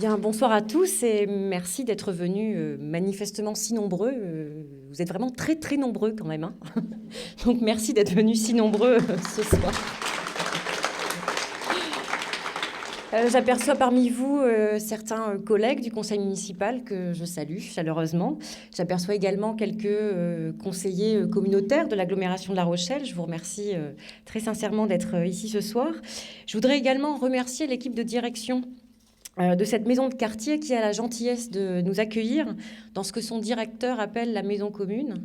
Bien, bonsoir à tous et merci d'être venus manifestement si nombreux. Vous êtes vraiment très très nombreux quand même, hein. Donc merci d'être venus si nombreux ce soir. J'aperçois parmi vous certains collègues du conseil municipal que je salue chaleureusement. J'aperçois également quelques conseillers communautaires de l'agglomération de La Rochelle. Je vous remercie très sincèrement d'être ici ce soir. Je voudrais également remercier l'équipe de direction de cette maison de quartier qui a la gentillesse de nous accueillir dans ce que son directeur appelle la maison commune,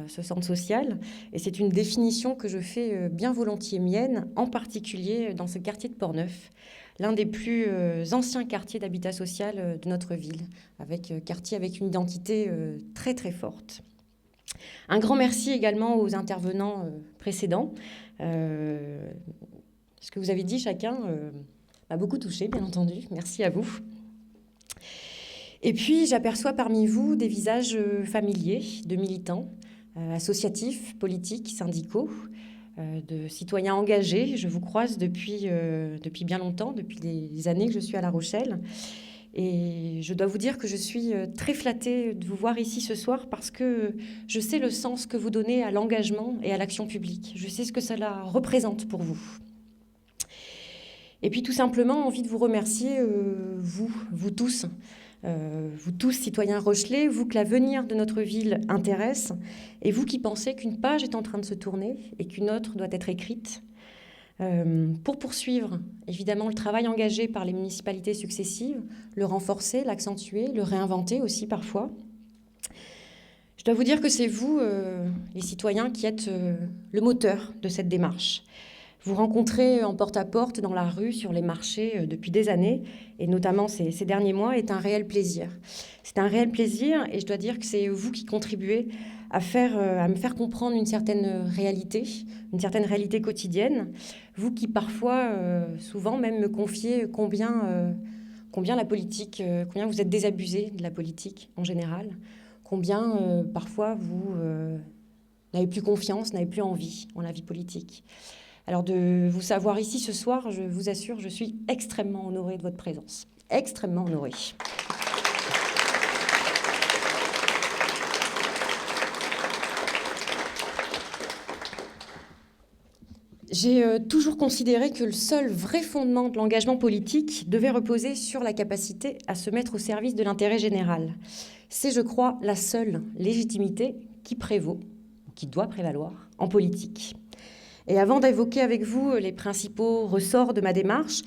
ce centre social. Et c'est une définition que je fais bien volontiers mienne, en particulier dans ce quartier de Portneuf, l'un des plus anciens quartiers d'habitat social de notre ville, quartier avec une identité très très forte. Un grand merci également aux intervenants précédents. Ce que vous avez dit chacun m'a beaucoup touchée, bien entendu. Merci à vous. Et puis, j'aperçois parmi vous des visages familiers de militants, associatifs, politiques, syndicaux, de citoyens engagés. Je vous croise depuis bien longtemps, depuis des années que je suis à La Rochelle. Et je dois vous dire que je suis très flattée de vous voir ici ce soir parce que je sais le sens que vous donnez à l'engagement et à l'action publique. Je sais ce que cela représente pour vous. Et puis tout simplement, envie de vous remercier, vous tous, citoyens rochelais, vous que l'avenir de notre ville intéresse, et vous qui pensez qu'une page est en train de se tourner et qu'une autre doit être écrite, pour poursuivre évidemment le travail engagé par les municipalités successives, le renforcer, l'accentuer, le réinventer aussi parfois. Je dois vous dire que c'est vous, les citoyens, qui êtes le moteur de cette démarche. Vous rencontrez en porte-à-porte, dans la rue, sur les marchés depuis des années, et notamment ces derniers mois, est un réel plaisir. C'est un réel plaisir, et je dois dire que c'est vous qui contribuez à me faire comprendre une certaine réalité quotidienne. Vous qui parfois, souvent même, me confiez combien la politique, combien vous êtes désabusés de la politique en général, combien parfois vous n'avez plus confiance, n'avez plus envie en la vie politique. Alors de vous savoir ici ce soir, je vous assure, je suis extrêmement honorée de votre présence. Extrêmement honorée. J'ai toujours considéré que le seul vrai fondement de l'engagement politique devait reposer sur la capacité à se mettre au service de l'intérêt général. C'est, je crois, la seule légitimité qui prévaut, qui doit prévaloir en politique. Et avant d'évoquer avec vous les principaux ressorts de ma démarche,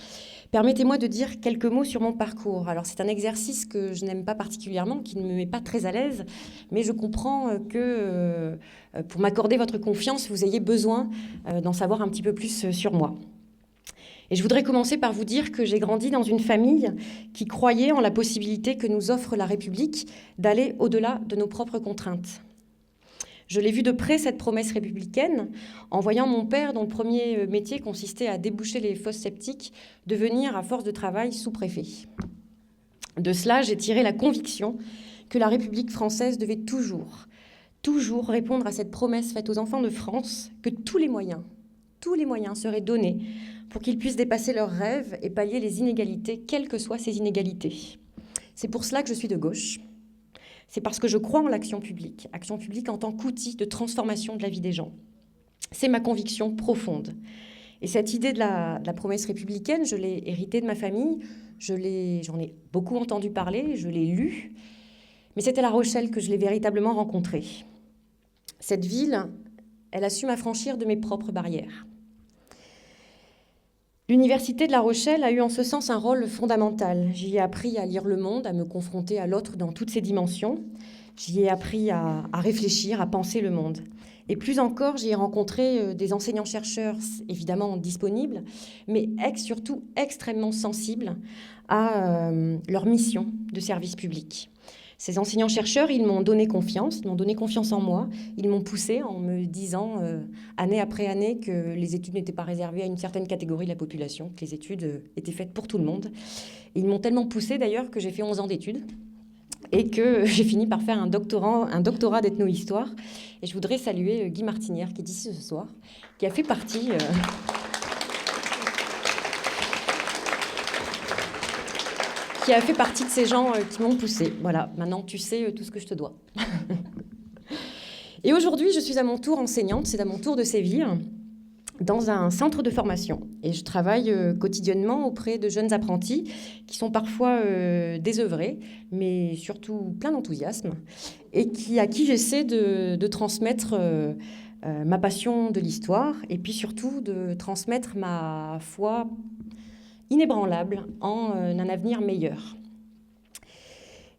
permettez-moi de dire quelques mots sur mon parcours. Alors c'est un exercice que je n'aime pas particulièrement, qui ne me met pas très à l'aise, mais je comprends que pour m'accorder votre confiance, vous ayez besoin d'en savoir un petit peu plus sur moi. Et je voudrais commencer par vous dire que j'ai grandi dans une famille qui croyait en la possibilité que nous offre la République d'aller au-delà de nos propres contraintes. Je l'ai vu de près, cette promesse républicaine, en voyant mon père, dont le premier métier consistait à déboucher les fosses septiques, devenir, à force de travail, sous-préfet. De cela, j'ai tiré la conviction que la République française devait toujours répondre à cette promesse faite aux enfants de France, que tous les moyens seraient donnés pour qu'ils puissent dépasser leurs rêves et pallier les inégalités, quelles que soient ces inégalités. C'est pour cela que je suis de gauche. C'est parce que je crois en l'action publique en tant qu'outil de transformation de la vie des gens. C'est ma conviction profonde. Et cette idée de la promesse républicaine, je l'ai héritée de ma famille, j'en ai beaucoup entendu parler, je l'ai lue, mais c'est à La Rochelle que je l'ai véritablement rencontrée. Cette ville, elle a su m'affranchir de mes propres barrières. L'Université de La Rochelle a eu en ce sens un rôle fondamental. J'y ai appris à lire le monde, à me confronter à l'autre dans toutes ses dimensions. J'y ai appris à réfléchir, à penser le monde. Et plus encore, j'y ai rencontré des enseignants-chercheurs évidemment disponibles, mais surtout extrêmement sensibles à leur mission de service public. Ces enseignants-chercheurs, ils m'ont donné confiance en moi, ils m'ont poussé en me disant année après année que les études n'étaient pas réservées à une certaine catégorie de la population, que les études étaient faites pour tout le monde. Et ils m'ont tellement poussé d'ailleurs que j'ai fait 11 ans d'études et que j'ai fini par faire un doctorat d'ethno-histoire. Et je voudrais saluer Guy Martinière qui est ici ce soir, qui a fait partie... qui a fait partie de ces gens qui m'ont poussée. Voilà, maintenant tu sais tout ce que je te dois. Et aujourd'hui, je suis à mon tour enseignante, c'est à mon tour de sévir, dans un centre de formation. Et je travaille quotidiennement auprès de jeunes apprentis qui sont parfois désœuvrés, mais surtout pleins d'enthousiasme, et à qui j'essaie de transmettre ma passion de l'histoire, et puis surtout de transmettre ma foi inébranlable en un avenir meilleur.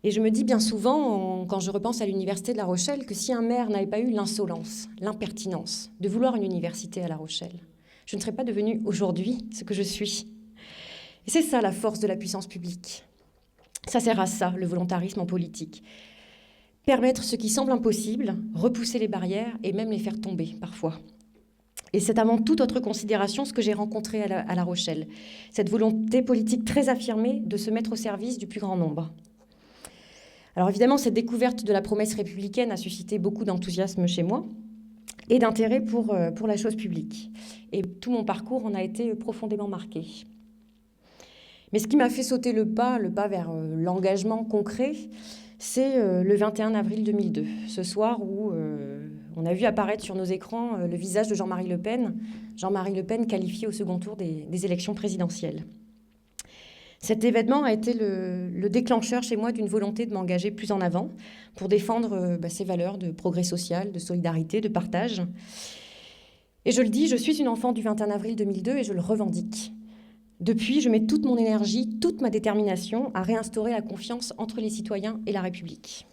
Et je me dis bien souvent, quand je repense à l'université de La Rochelle, que si un maire n'avait pas eu l'insolence, l'impertinence de vouloir une université à La Rochelle, je ne serais pas devenue aujourd'hui ce que je suis. Et c'est ça la force de la puissance publique. Ça sert à ça, le volontarisme en politique. Permettre ce qui semble impossible, repousser les barrières et même les faire tomber parfois. Et c'est avant toute autre considération ce que j'ai rencontré à La Rochelle. Cette volonté politique très affirmée de se mettre au service du plus grand nombre. Alors évidemment, cette découverte de la promesse républicaine a suscité beaucoup d'enthousiasme chez moi et d'intérêt pour la chose publique. Et tout mon parcours en a été profondément marqué. Mais ce qui m'a fait sauter le pas vers l'engagement concret, c'est le 21 avril 2002, ce soir où on a vu apparaître sur nos écrans le visage de Jean-Marie Le Pen, Jean-Marie Le Pen qualifié au second tour des élections présidentielles. Cet événement a été le déclencheur chez moi d'une volonté de m'engager plus en avant pour défendre ces valeurs de progrès social, de solidarité, de partage. Et je le dis, je suis une enfant du 21 avril 2002 et je le revendique. Depuis, je mets toute mon énergie, toute ma détermination à réinstaurer la confiance entre les citoyens et la République.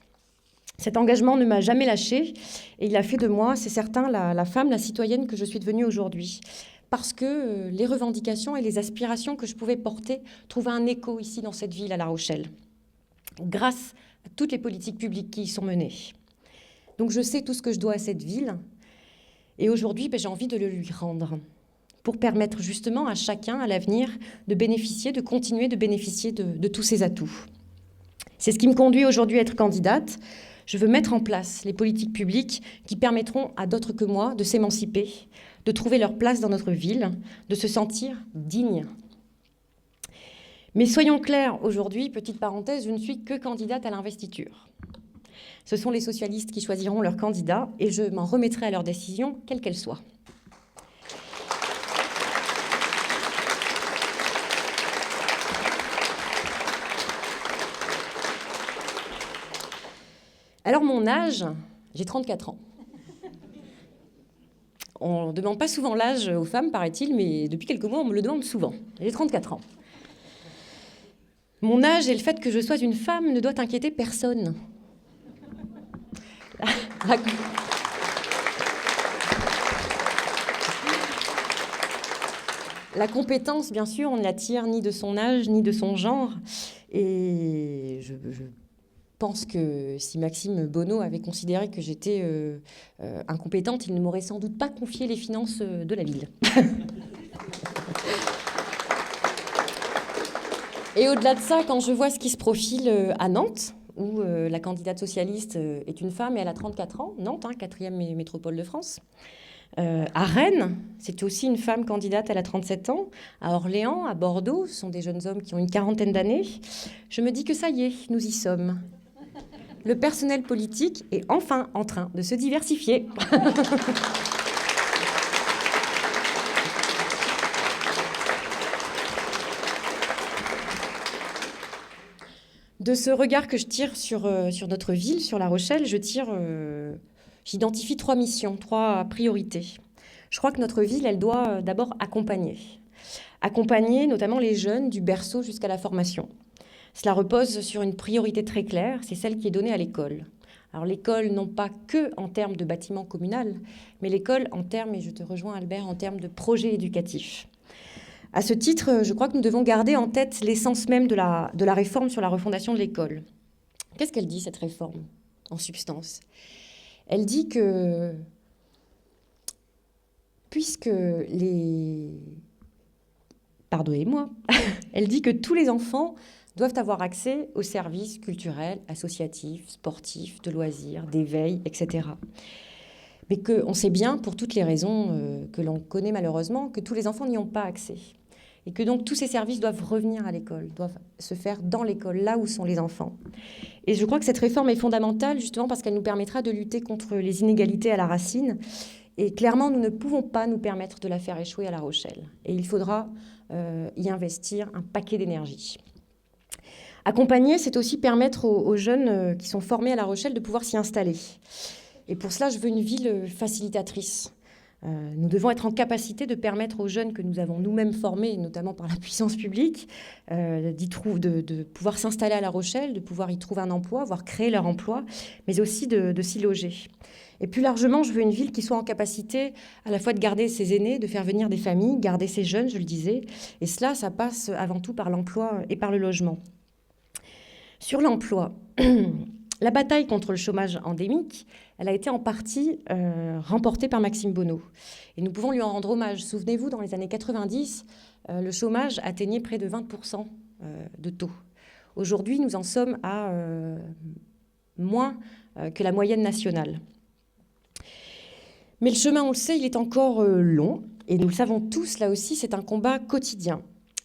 Cet engagement ne m'a jamais lâchée et il a fait de moi, c'est certain, la femme, la citoyenne que je suis devenue aujourd'hui. Parce que les revendications et les aspirations que je pouvais porter trouvaient un écho ici dans cette ville, à La Rochelle, grâce à toutes les politiques publiques qui y sont menées. Donc je sais tout ce que je dois à cette ville, et aujourd'hui, j'ai envie de le lui rendre, pour permettre justement à chacun, à l'avenir, de continuer de bénéficier de tous ses atouts. C'est ce qui me conduit aujourd'hui à être candidate. Je veux mettre en place les politiques publiques qui permettront à d'autres que moi de s'émanciper, de trouver leur place dans notre ville, de se sentir dignes. Mais soyons clairs, aujourd'hui, petite parenthèse, je ne suis que candidate à l'investiture. Ce sont les socialistes qui choisiront leur candidat et je m'en remettrai à leur décision, quelle qu'elle soit. Alors mon âge, j'ai 34 ans. On ne demande pas souvent l'âge aux femmes, paraît-il, mais depuis quelques mois, on me le demande souvent. J'ai 34 ans. Mon âge et le fait que je sois une femme ne doit inquiéter personne. La compétence, bien sûr, on ne la tire ni de son âge, ni de son genre. Et je pense que si Maxime Bonneau avait considéré que j'étais incompétente, il ne m'aurait sans doute pas confié les finances de la ville. Et au-delà de ça, quand je vois ce qui se profile à Nantes, où la candidate socialiste est une femme et elle a 34 ans, Nantes, 4e métropole de France. À Rennes, c'est aussi une femme candidate, elle a 37 ans. À Orléans, à Bordeaux, ce sont des jeunes hommes qui ont une quarantaine d'années. Je me dis que ça y est, nous y sommes. Le personnel politique est enfin en train de se diversifier. De ce regard que je tire sur notre ville, sur La Rochelle, j'identifie 3 missions, 3 priorités. Je crois que notre ville, elle doit d'abord accompagner. Accompagner notamment les jeunes du berceau jusqu'à la formation. Cela repose sur une priorité très claire, c'est celle qui est donnée à l'école. Alors l'école, non pas que en termes de bâtiment communal, mais l'école en termes, et je te rejoins Albert, en termes de projet éducatif. À ce titre, je crois que nous devons garder en tête l'essence même de la réforme sur la refondation de l'école. Qu'est-ce qu'elle dit, cette réforme, en substance ? Elle dit que, Pardonnez-moi. Elle dit que tous les enfants doivent avoir accès aux services culturels, associatifs, sportifs, de loisirs, d'éveil, etc. Mais qu'on sait bien, pour toutes les raisons que l'on connaît malheureusement, que tous les enfants n'y ont pas accès. et que donc tous ces services doivent revenir à l'école, doivent se faire dans l'école, là où sont les enfants. Et je crois que cette réforme est fondamentale justement parce qu'elle nous permettra de lutter contre les inégalités à la racine. Et clairement, nous ne pouvons pas nous permettre de la faire échouer à La Rochelle. Et il faudra y investir un paquet d'énergie. Accompagner, c'est aussi permettre aux jeunes qui sont formés à La Rochelle de pouvoir s'y installer. Et pour cela, je veux une ville facilitatrice. Nous devons être en capacité de permettre aux jeunes que nous avons nous-mêmes formés, notamment par la puissance publique, de pouvoir s'installer à La Rochelle, de pouvoir y trouver un emploi, voire créer leur emploi, mais aussi de s'y loger. Et plus largement, je veux une ville qui soit en capacité à la fois de garder ses aînés, de faire venir des familles, garder ses jeunes, je le disais. Et cela, ça passe avant tout par l'emploi et par le logement. Sur l'emploi, la bataille contre le chômage endémique, elle a été en partie remportée par Maxime Bonneau. Et nous pouvons lui en rendre hommage. Souvenez-vous, dans les années 90, le chômage atteignait près de 20% de taux. Aujourd'hui, nous en sommes à moins que la moyenne nationale. Mais le chemin, on le sait, il est encore long. Et nous le savons tous, là aussi, c'est un combat quotidien.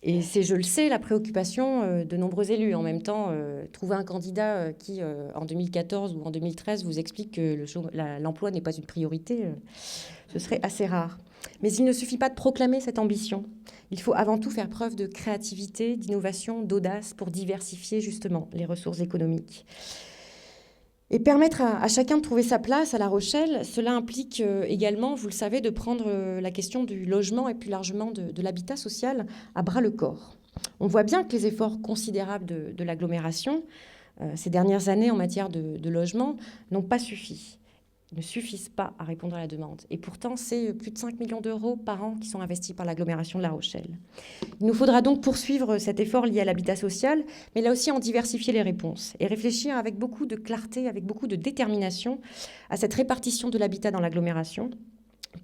Et c'est, je le sais, la préoccupation de nombreux élus. En même temps, trouver un candidat qui, en 2014 ou en 2013, vous explique que l'emploi n'est pas une priorité, ce serait assez rare. Mais il ne suffit pas de proclamer cette ambition. Il faut avant tout faire preuve de créativité, d'innovation, d'audace pour diversifier justement les ressources économiques. Et permettre à chacun de trouver sa place à La Rochelle, cela implique également, vous le savez, de prendre la question du logement et plus largement de l'habitat social à bras-le-corps. On voit bien que les efforts considérables de l'agglomération ces dernières années en matière de logement n'ont pas suffi, ne suffisent pas à répondre à la demande. Et pourtant, c'est plus de 5 millions d'euros par an qui sont investis par l'agglomération de La Rochelle. Il nous faudra donc poursuivre cet effort lié à l'habitat social, mais là aussi en diversifier les réponses et réfléchir avec beaucoup de clarté, avec beaucoup de détermination à cette répartition de l'habitat dans l'agglomération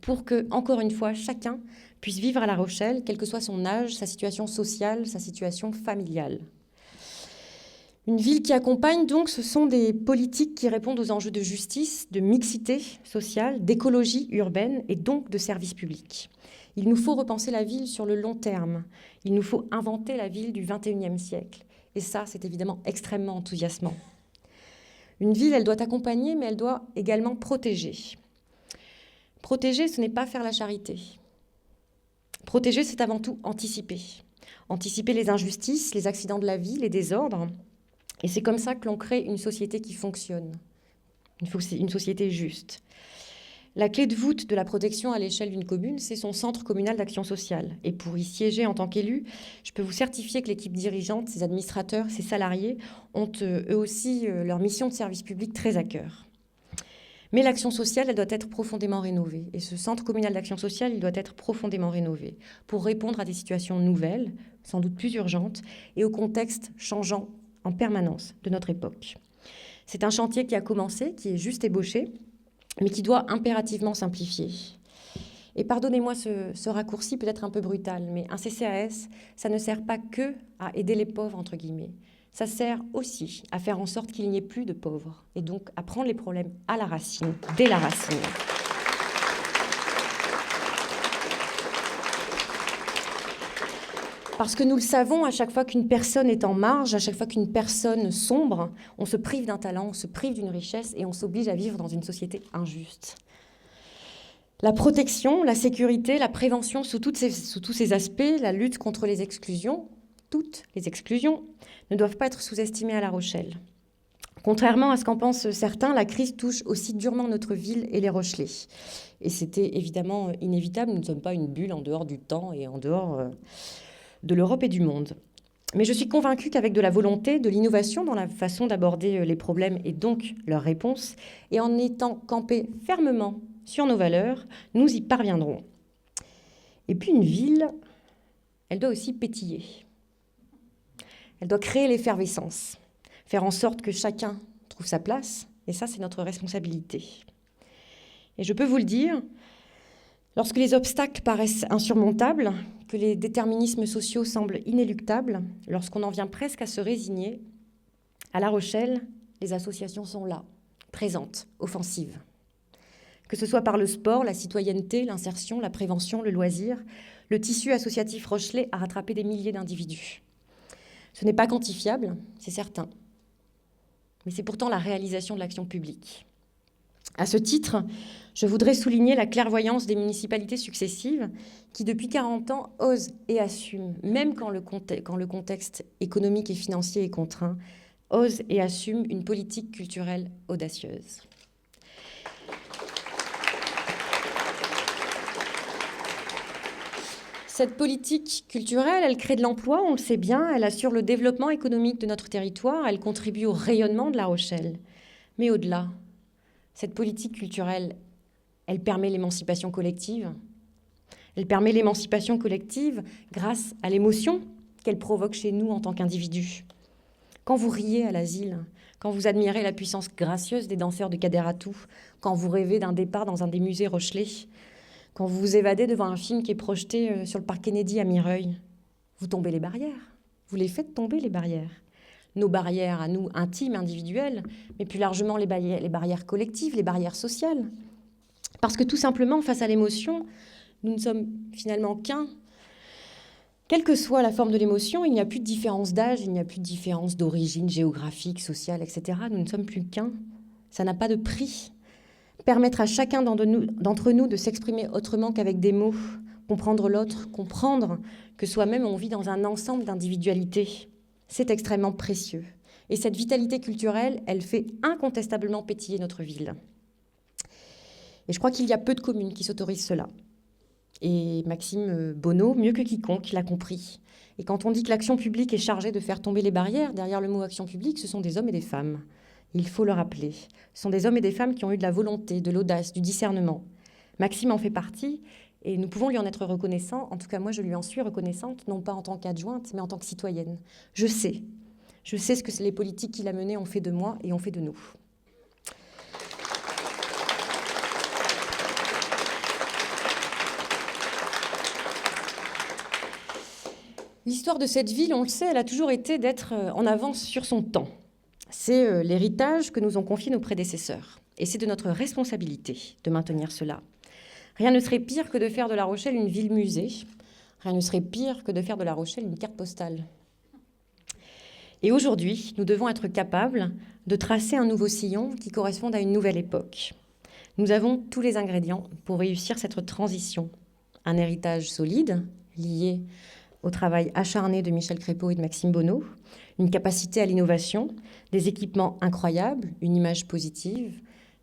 pour que, encore une fois, chacun puisse vivre à La Rochelle, quel que soit son âge, sa situation sociale, sa situation familiale. Une ville qui accompagne, donc, ce sont des politiques qui répondent aux enjeux de justice, de mixité sociale, d'écologie urbaine et donc de services publics. Il nous faut repenser la ville sur le long terme. Il nous faut inventer la ville du XXIe siècle. Et ça, c'est évidemment extrêmement enthousiasmant. Une ville, elle doit accompagner, mais elle doit également protéger. Protéger, ce n'est pas faire la charité. Protéger, c'est avant tout anticiper. Anticiper les injustices, les accidents de la vie, les désordres. Et c'est comme ça que l'on crée une société qui fonctionne, une société juste. La clé de voûte de la protection à l'échelle d'une commune, c'est son centre communal d'action sociale. Et pour y siéger en tant qu'élu, je peux vous certifier que l'équipe dirigeante, ses administrateurs, ses salariés ont eux aussi leur mission de service public très à cœur. Mais l'action sociale, elle doit être profondément rénovée. Et ce centre communal d'action sociale, il doit être profondément rénové pour répondre à des situations nouvelles, sans doute plus urgentes, et au contexte changeant en permanence de notre époque. C'est un chantier qui a commencé, qui est juste ébauché, mais qui doit impérativement simplifier. Et pardonnez-moi ce raccourci peut-être un peu brutal, mais un CCAS, ça ne sert pas que à aider les pauvres, entre guillemets. Ça sert aussi à faire en sorte qu'il n'y ait plus de pauvres, et donc à prendre les problèmes à la racine, dès la racine. Parce que nous le savons, à chaque fois qu'une personne est en marge, à chaque fois qu'une personne sombre, on se prive d'un talent, on se prive d'une richesse et on s'oblige à vivre dans une société injuste. La protection, la sécurité, la prévention sous tous ces aspects, la lutte contre les exclusions, toutes les exclusions, ne doivent pas être sous-estimées à La Rochelle. Contrairement à ce qu'en pensent certains, la crise touche aussi durement notre ville et les Rochelais. Et c'était évidemment inévitable, nous ne sommes pas une bulle en dehors du temps et en dehors de l'Europe et du monde. Mais je suis convaincue qu'avec de la volonté, de l'innovation dans la façon d'aborder les problèmes et donc leurs réponses, et en étant campés fermement sur nos valeurs, nous y parviendrons. Et puis une ville, elle doit aussi pétiller. Elle doit créer l'effervescence, faire en sorte que chacun trouve sa place, et ça, c'est notre responsabilité. Et je peux vous le dire, lorsque les obstacles paraissent insurmontables, que les déterminismes sociaux semblent inéluctables, lorsqu'on en vient presque à se résigner, à La Rochelle, les associations sont là, présentes, offensives. que ce soit par le sport, la citoyenneté, l'insertion, la prévention, le loisir, le tissu associatif rochelais a rattrapé des milliers d'individus. Ce n'est pas quantifiable, c'est certain, mais c'est pourtant la réalisation de l'action publique. À ce titre, je voudrais souligner la clairvoyance des municipalités successives qui, depuis 40 ans, osent et assument, même quand le contexte économique et financier est contraint, osent et assument une politique culturelle audacieuse. Cette politique culturelle, elle crée de l'emploi, on le sait bien, elle assure le développement économique de notre territoire, elle contribue au rayonnement de La Rochelle. Mais au-delà, cette politique culturelle, elle permet l'émancipation collective. Elle permet l'émancipation collective grâce à l'émotion qu'elle provoque chez nous en tant qu'individus. Quand vous riez à l'asile, quand vous admirez la puissance gracieuse des danseurs de Kaderatou, quand vous rêvez d'un départ dans un des musées rochelais, quand vous vous évadez devant un film qui est projeté sur le parc Kennedy à Mireuil, vous tombez les barrières. Vous les faites tomber, les barrières. Nos barrières à nous, intimes, individuelles, mais plus largement les barrières collectives, les barrières sociales. Parce que tout simplement, face à l'émotion, nous ne sommes finalement qu'un. Quelle que soit la forme de l'émotion, il n'y a plus de différence d'âge, il n'y a plus de différence d'origine géographique, sociale, etc. Nous ne sommes plus qu'un. Ça n'a pas de prix. Permettre à chacun d'entre nous de s'exprimer autrement qu'avec des mots, comprendre l'autre, comprendre que soi-même on vit dans un ensemble d'individualités, c'est extrêmement précieux. Et cette vitalité culturelle, elle fait incontestablement pétiller notre ville. Et je crois qu'il y a peu de communes qui s'autorisent cela. Et Maxime Bonneau, mieux que quiconque, l'a compris. Et quand on dit que l'action publique est chargée de faire tomber les barrières, derrière le mot action publique, ce sont des hommes et des femmes. Il faut le rappeler. Ce sont des hommes et des femmes qui ont eu de la volonté, de l'audace, du discernement. Maxime en fait partie et nous pouvons lui en être reconnaissants. En tout cas, moi, je lui en suis reconnaissante, non pas en tant qu'adjointe, mais en tant que citoyenne. Je sais ce que les politiques qu'il a menées ont fait de moi et ont fait de nous. L'histoire de cette ville, on le sait, elle a toujours été d'être en avance sur son temps. C'est l'héritage que nous ont confié nos prédécesseurs. Et c'est de notre responsabilité de maintenir cela. Rien ne serait pire que de faire de La Rochelle une ville-musée. Rien ne serait pire que de faire de La Rochelle une carte postale. Et aujourd'hui, nous devons être capables de tracer un nouveau sillon qui corresponde à une nouvelle époque. Nous avons tous les ingrédients pour réussir cette transition. Un héritage solide, lié au travail acharné de Michel Crépeau et de Maxime Bonneau, une capacité à l'innovation, des équipements incroyables, une image positive,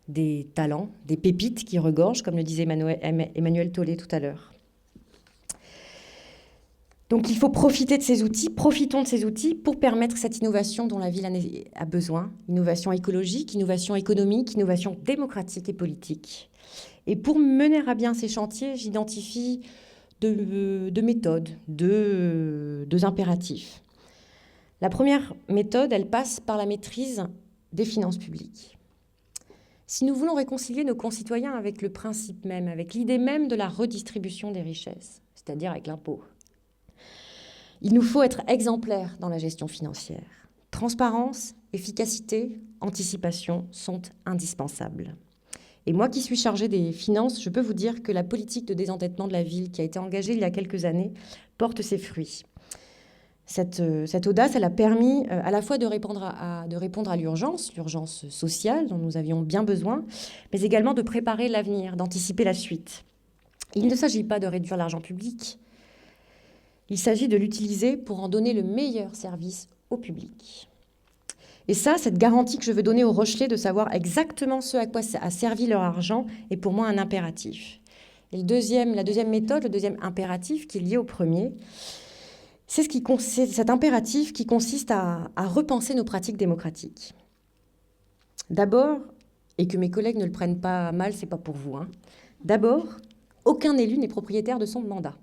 des talents, des pépites qui regorgent, comme le disait Emmanuel Tollet tout à l'heure. Donc il faut profiter de ces outils, profitons de ces outils pour permettre cette innovation dont la ville a besoin, innovation écologique, innovation économique, innovation démocratique et politique. Et pour mener à bien ces chantiers, j'identifie deux méthodes, deux impératifs. La première méthode, elle passe par la maîtrise des finances publiques. Si nous voulons réconcilier nos concitoyens avec le principe même, avec l'idée même de la redistribution des richesses, c'est-à-dire avec l'impôt, il nous faut être exemplaires dans la gestion financière. Transparence, efficacité, anticipation sont indispensables. Et moi qui suis chargée des finances, je peux vous dire que la politique de désendettement de la ville qui a été engagée il y a quelques années porte ses fruits. Cette audace, elle a permis à la fois de répondre à l'urgence sociale dont nous avions bien besoin, mais également de préparer l'avenir, d'anticiper la suite. Il ne s'agit pas de réduire l'argent public, il s'agit de l'utiliser pour en donner le meilleur service au public. Et ça, cette garantie que je veux donner aux Rochelais de savoir exactement ce à quoi a servi leur argent est pour moi un impératif. Et la deuxième méthode, le deuxième impératif qui est lié au premier, c'est cet impératif qui consiste à repenser nos pratiques démocratiques. D'abord, et que mes collègues ne le prennent pas mal, c'est pas pour vous, hein. D'abord, aucun élu n'est propriétaire de son mandat.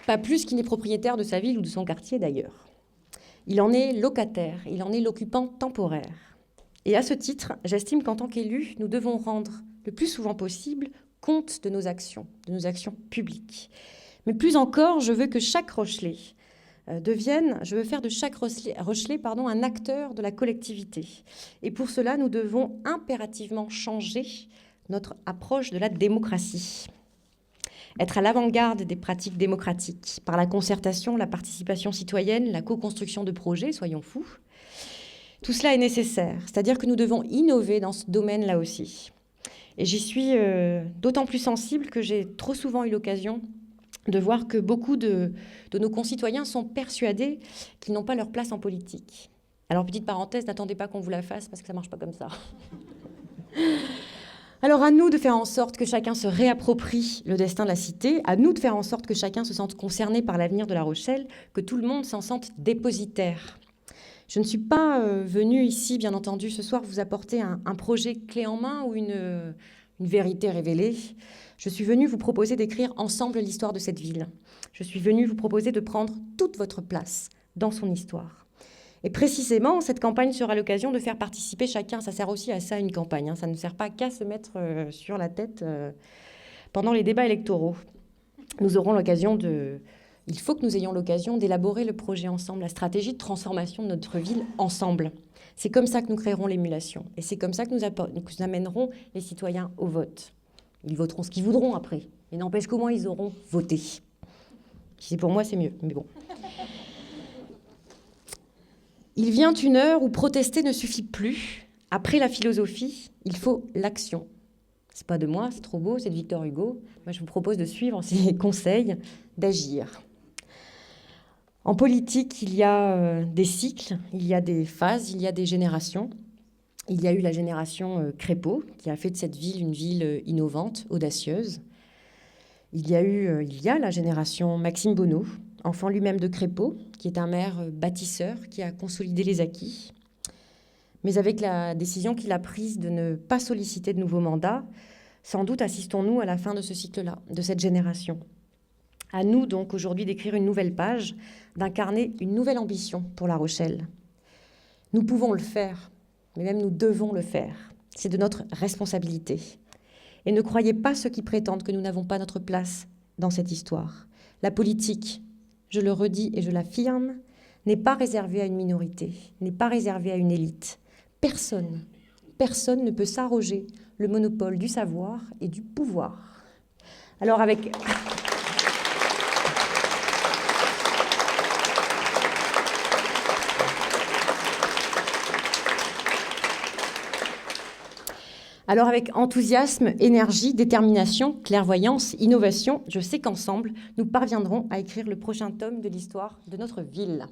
Pas plus qu'il n'est propriétaire de sa ville ou de son quartier d'ailleurs. Il en est locataire, il en est l'occupant temporaire. Et à ce titre, j'estime qu'en tant qu'élus, nous devons rendre le plus souvent possible compte de nos actions publiques. Mais plus encore, je veux que chaque Rochelais je veux faire de chaque Rochelais un acteur de la collectivité. Et pour cela, nous devons impérativement changer notre approche de la démocratie. Être à l'avant-garde des pratiques démocratiques, par la concertation, la participation citoyenne, la co-construction de projets, soyons fous. Tout cela est nécessaire, c'est-à-dire que nous devons innover dans ce domaine-là aussi. Et j'y suis d'autant plus sensible que j'ai trop souvent eu l'occasion de voir que beaucoup de nos concitoyens sont persuadés qu'ils n'ont pas leur place en politique. Alors, petite parenthèse, n'attendez pas qu'on vous la fasse, parce que ça ne marche pas comme ça. Alors, à nous de faire en sorte que chacun se réapproprie le destin de la cité, à nous de faire en sorte que chacun se sente concerné par l'avenir de La Rochelle, que tout le monde s'en sente dépositaire. Je ne suis pas venue ici, bien entendu, ce soir, vous apporter un projet clé en main ou une vérité révélée. Je suis venue vous proposer d'écrire ensemble l'histoire de cette ville. Je suis venue vous proposer de prendre toute votre place dans son histoire. Et précisément, cette campagne sera l'occasion de faire participer chacun. Ça sert aussi à ça, une campagne. Ça ne sert pas qu'à se mettre sur la tête pendant les débats électoraux. Nous aurons l'occasion Il faut que nous ayons l'occasion d'élaborer le projet ensemble, la stratégie de transformation de notre ville ensemble. C'est comme ça que nous créerons l'émulation. Et c'est comme ça que nous amènerons les citoyens au vote. Ils voteront ce qu'ils voudront après. Il n'empêche qu'au moins ils auront voté. Si c'est pour moi, c'est mieux. Mais bon. Il vient une heure où protester ne suffit plus. Après la philosophie, il faut l'action. C'est pas de moi, c'est trop beau, c'est de Victor Hugo. Moi, je vous propose de suivre ses conseils, d'agir. En politique, il y a des cycles, il y a des phases, il y a des générations. Il y a eu la génération Crépeau, qui a fait de cette ville une ville innovante, audacieuse. Il y a la génération Maxime Bonneau, enfant lui-même de Crépeau, qui est un maire bâtisseur, qui a consolidé les acquis. Mais avec la décision qu'il a prise de ne pas solliciter de nouveaux mandats, sans doute assistons-nous à la fin de ce cycle-là, de cette génération. À nous donc aujourd'hui d'écrire une nouvelle page, d'incarner une nouvelle ambition pour La Rochelle. Nous pouvons le faire, mais même nous devons le faire. C'est de notre responsabilité. Et ne croyez pas ceux qui prétendent que nous n'avons pas notre place dans cette histoire. La politique, je le redis et je l'affirme, n'est pas réservée à une minorité, n'est pas réservée à une élite. Personne ne peut s'arroger le monopole du savoir et du pouvoir. Alors avec enthousiasme, énergie, détermination, clairvoyance, innovation, je sais qu'ensemble, nous parviendrons à écrire le prochain tome de l'histoire de notre ville.